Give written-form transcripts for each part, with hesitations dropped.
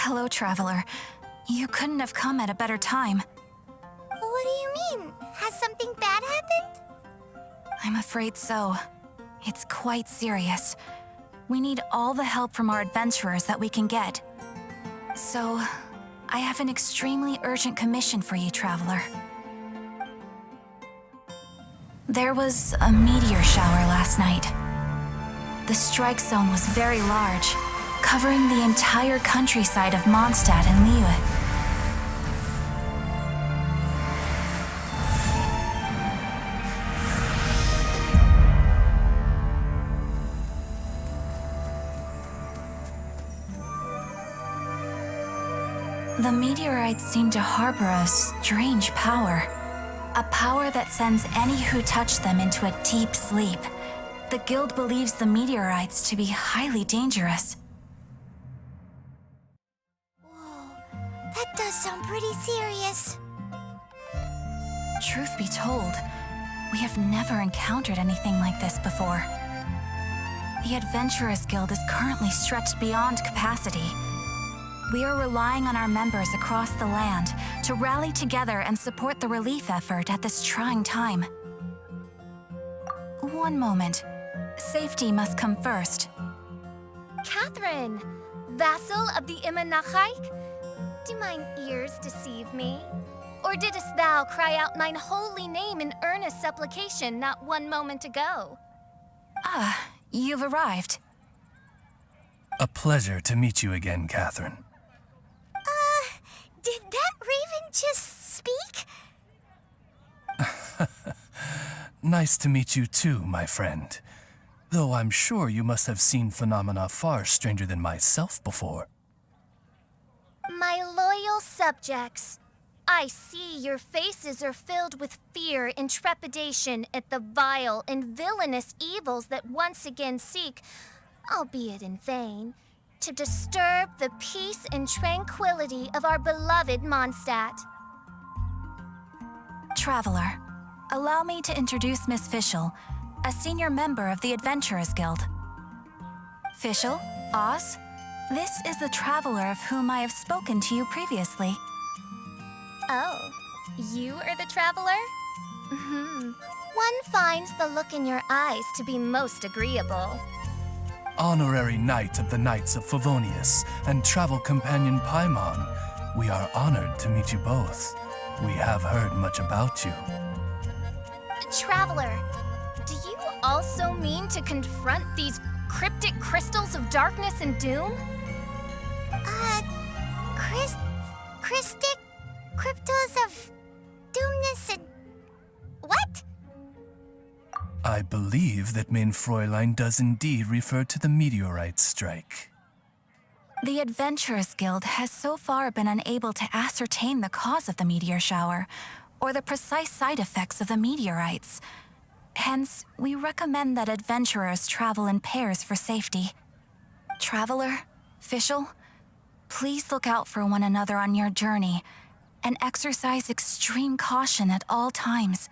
Hello, traveler. You couldn't have come at a better time. What do you mean? Has something bad happened? I'm afraid so. It's quite serious. We need all the help from our adventurers that we can get. So, I have an extremely urgent commission for you, traveler. There was a meteor shower last night. The strike zone was very large, covering the entire countryside of Mondstadt and Liyue. The meteorites seem to harbor a strange power. A power that sends any who touch them into a deep sleep. The guild believes the meteorites to be highly dangerous. Whoa, that does sound pretty serious. Truth be told, we have never encountered anything like this before. The Adventurers Guild is currently stretched beyond capacity. We are relying on our members across the land to rally together and support the relief effort at this trying time. One moment. Safety must come first. Catherine, vassal of the Imanachike? Do mine ears deceive me? Or didst thou cry out mine holy name in earnest supplication not one moment ago? Ah, you've arrived. A pleasure to meet you again, Catherine. Did that raven just speak? Nice to meet you too, my friend. Though I'm sure you must have seen phenomena far stranger than myself before. My loyal subjects, I see your faces are filled with fear and trepidation at the vile and villainous evils that once again seek, albeit in vain, to disturb the peace and tranquility of our beloved Mondstadt. Traveler, allow me to introduce Miss Fischl, a senior member of the Adventurers Guild. Fischl, Oz, this is the traveler of whom I have spoken to you previously. Oh, you are the traveler? One finds the look in your eyes to be most agreeable. Honorary Knight of the Knights of Favonius and travel companion Paimon, we are honored to meet you both. We have heard much about you. Traveler, do you also mean to confront these cryptic crystals of darkness and doom? Christic cryptos of doomness and... what? I believe that Mein Fräulein does indeed refer to the meteorite strike. The Adventurers Guild has so far been unable to ascertain the cause of the meteor shower, or the precise side effects of the meteorites. Hence, we recommend that adventurers travel in pairs for safety. Traveler, Fischl, please look out for one another on your journey, and exercise extreme caution at all times.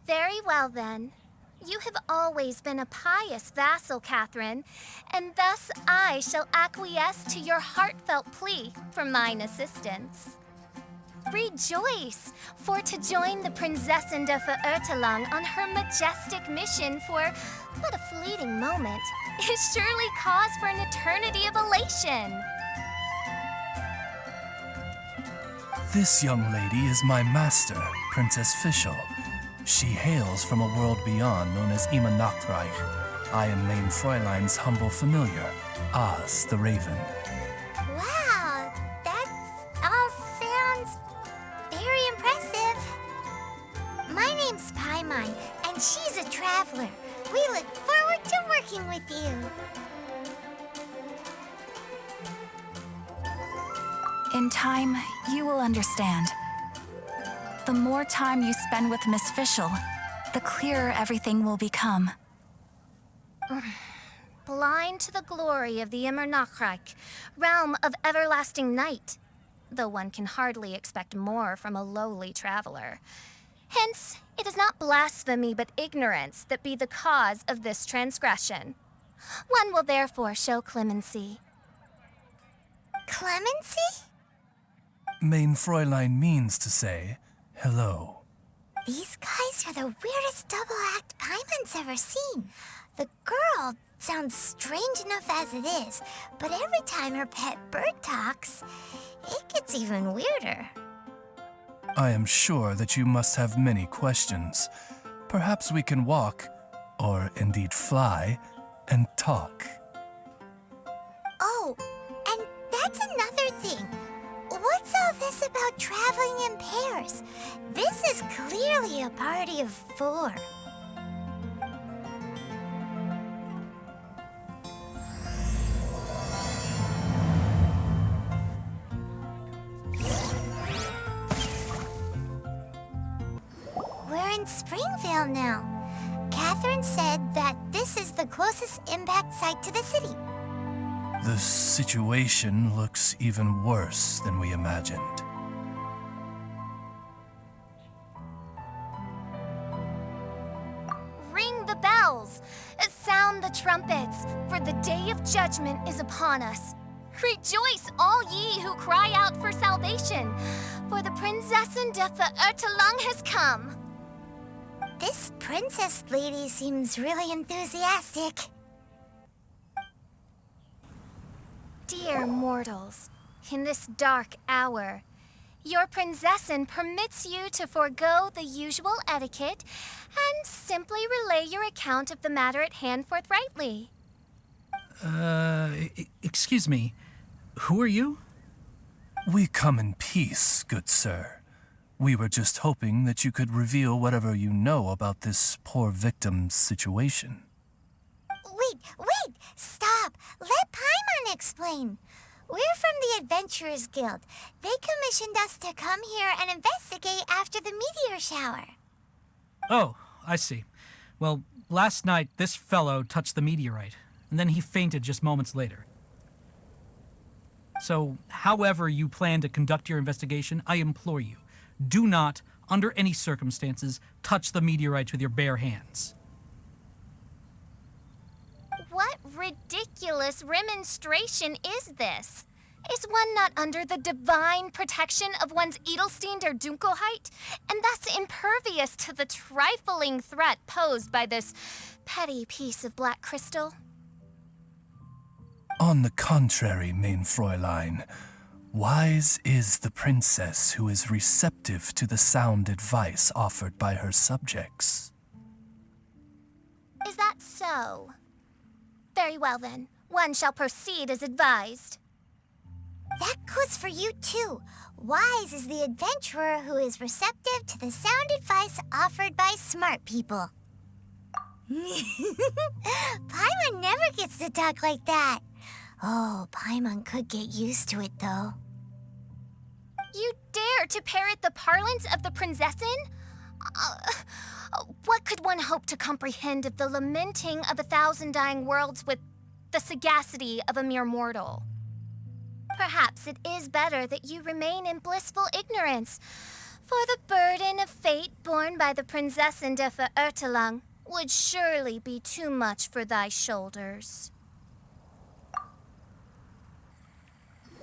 Very well then. You have always been a pious vassal, Catherine, and thus I shall acquiesce to your heartfelt plea for mine assistance. Rejoice, for to join the Prinzessin de Verurteilung on her majestic mission for but a fleeting moment is surely cause for an eternity of elation. This young lady is my master, Princess Fischl. She hails from a world beyond known as Imanachreich. I am Mein Fräulein's humble familiar, Oz the Raven. Wow, that all sounds very impressive. My name's Paimon, and she's a traveler. We look forward to working with you. In time, you will understand. The more time you spend with Miss Fischl, the clearer everything will become. Blind to the glory of the Imanachreich, realm of everlasting night, though one can hardly expect more from a lowly traveler. Hence, it is not blasphemy but ignorance that be the cause of this transgression. One will therefore show clemency. Clemency? Main Fräulein means to say hello. These guys are the weirdest double-act Paimon's ever seen. The girl sounds strange enough as it is, but every time her pet bird talks, it gets even weirder. I am sure that you must have many questions. Perhaps we can walk, or indeed fly, and talk. Oh, and that's another thing. What's all this about traveling in pairs? This is clearly a party of 4. We're in Springvale now. Catherine said that this is the closest impact site to the city. The situation looks even worse than we imagined. Ring the bells, sound the trumpets, for the day of judgment is upon us. Rejoice, all ye who cry out for salvation, for the Prinzessin de Verurteilung has come. This princess lady seems really enthusiastic. Dear mortals, in this dark hour, your Prinzessin permits you to forego the usual etiquette and simply relay your account of the matter at hand forthrightly. Excuse me. Who are you? We come in peace, good sir. We were just hoping that you could reveal whatever you know about this poor victim's situation. Wait! Stop! Let Paimon explain. We're from the Adventurers Guild. They commissioned us to come here and investigate after the meteor shower. Oh, I see. Well, last night this fellow touched the meteorite, and then he fainted just moments later. So, however you plan to conduct your investigation, I implore you, do not, under any circumstances, touch the meteorites with your bare hands. What ridiculous remonstration is this? Is one not under the divine protection of one's Edelstein der Dunkelheit, and thus impervious to the trifling threat posed by this petty piece of black crystal? On the contrary, Main Fräulein, wise is the princess who is receptive to the sound advice offered by her subjects. Is that so? Very well then, one shall proceed as advised. That goes for you too. Wise is the adventurer who is receptive to the sound advice offered by smart people. Paimon never gets to talk like that. Oh, Paimon could get used to it though. You dare to parrot the parlance of the Prinzessin? What could one hope to comprehend of the lamenting of 1,000 dying worlds with the sagacity of a mere mortal? Perhaps it is better that you remain in blissful ignorance, for the burden of fate borne by the Prinzessin de Verurteilung would surely be too much for thy shoulders.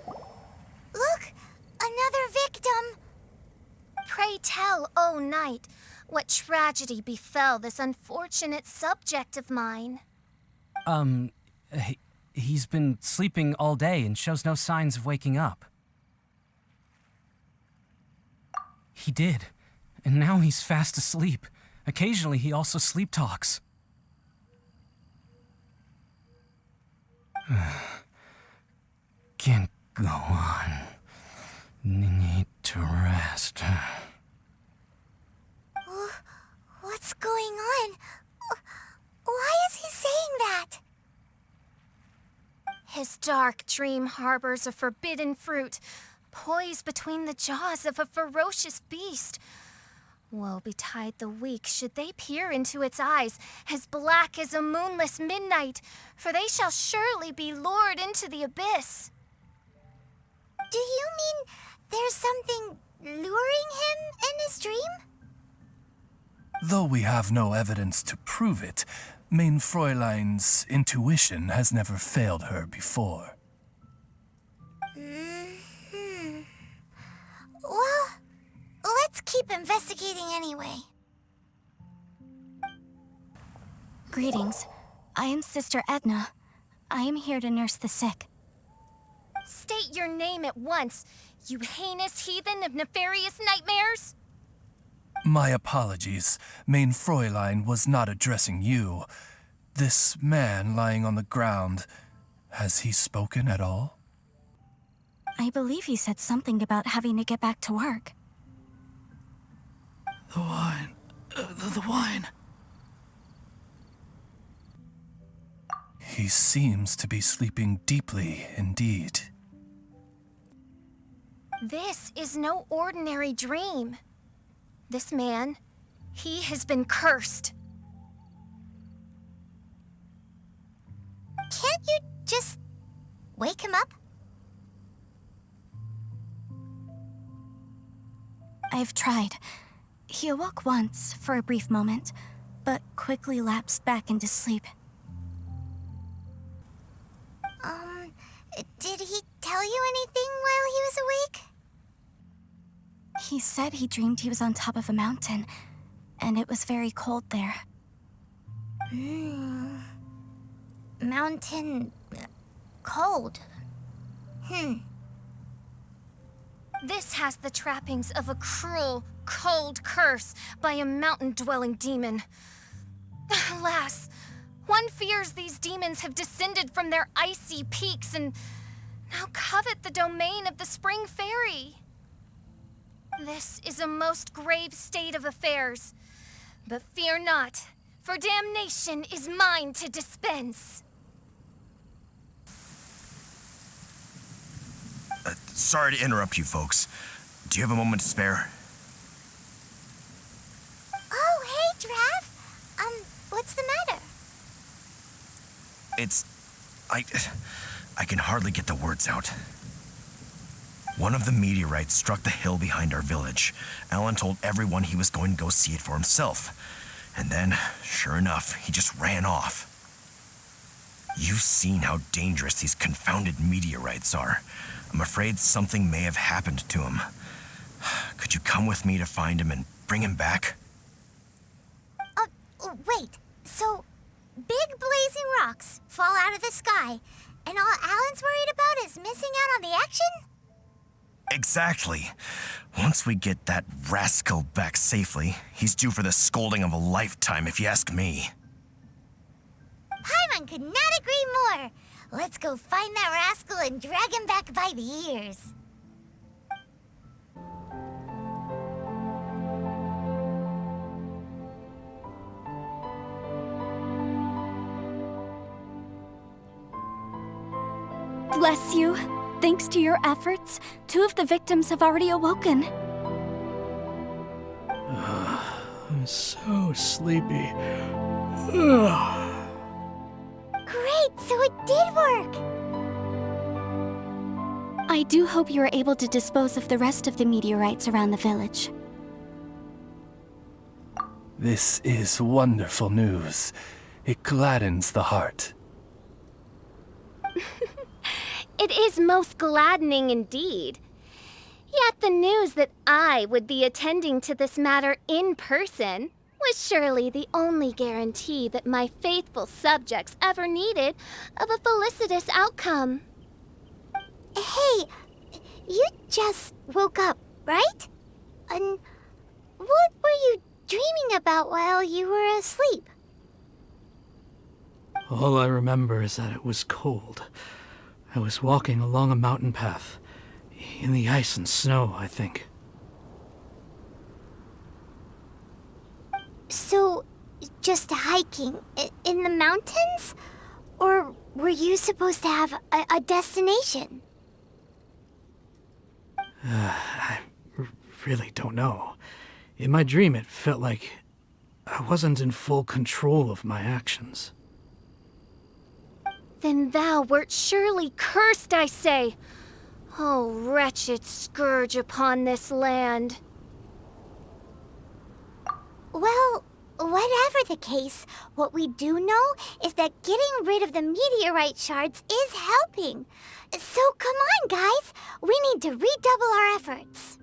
Look! Another victim! Pray tell, O knight, what tragedy befell this unfortunate subject of mine? He's been sleeping all day and shows no signs of waking up. He did, and now he's fast asleep. Occasionally, he also sleep talks. Can't go on. Need to rest. What's going on? Why is he saying that? His dark dream harbors a forbidden fruit, poised between the jaws of a ferocious beast. Woe betide the weak should they peer into its eyes, as black as a moonless midnight, for they shall surely be lured into the abyss. Do you mean there's something luring him in his dream? Though we have no evidence to prove it, Main Fräulein's intuition has never failed her before. keep investigating anyway. Greetings. I am Sister Edna. I am here to nurse the sick. State your name at once, you heinous heathen of nefarious nightmares! My apologies. Main Fräulein was not addressing you. This man lying on the ground, has he spoken at all? I believe he said something about having to get back to work. The wine. The wine. He seems to be sleeping deeply indeed. This is no ordinary dream. This man, he has been cursed. Can't you just wake him up? I've tried. He awoke once for a brief moment, but quickly lapsed back into sleep. Did he tell you anything while he was awake? He said he dreamed he was on top of a mountain, and it was very cold there. Mountain... cold. This has the trappings of a cruel, cold curse by a mountain-dwelling demon. Alas, one fears these demons have descended from their icy peaks and now covet the domain of the Spring Fairy. This is a most grave state of affairs. But fear not, for damnation is mine to dispense. Sorry to interrupt you folks. Do you have a moment to spare? Oh, hey, Drav. What's the matter? I can hardly get the words out. One of the meteorites struck the hill behind our village. Alan told everyone he was going to go see it for himself. And then, sure enough, he just ran off. You've seen how dangerous these confounded meteorites are. I'm afraid something may have happened to him. Could you come with me to find him and bring him back? Wait. So, big blazing rocks fall out of the sky, and all Alan's worried about is missing out on the action? Exactly. Once we get that rascal back safely, he's due for the scolding of a lifetime, if you ask me. Paimon could not agree more. Let's go find that rascal and drag him back by the ears. Bless you. Thanks to your efforts, 2 of the victims have already awoken. I'm so sleepy. Great, so it did work! I do hope you are able to dispose of the rest of the meteorites around the village. This is wonderful news. It gladdens the heart. It is most gladdening indeed. Yet the news that I would be attending to this matter in person was surely the only guarantee that my faithful subjects ever needed of a felicitous outcome. Hey, you just woke up, right? And what were you dreaming about while you were asleep? All I remember is that it was cold. I was walking along a mountain path. In the ice and snow, I think. So, just hiking in the mountains? Or were you supposed to have a destination? I really don't know. In my dream, it felt like I wasn't in full control of my actions. Then thou wert surely cursed, I say. Oh, wretched scourge upon this land. Well, whatever the case, what we do know is that getting rid of the meteorite shards is helping. So come on, guys. We need to redouble our efforts.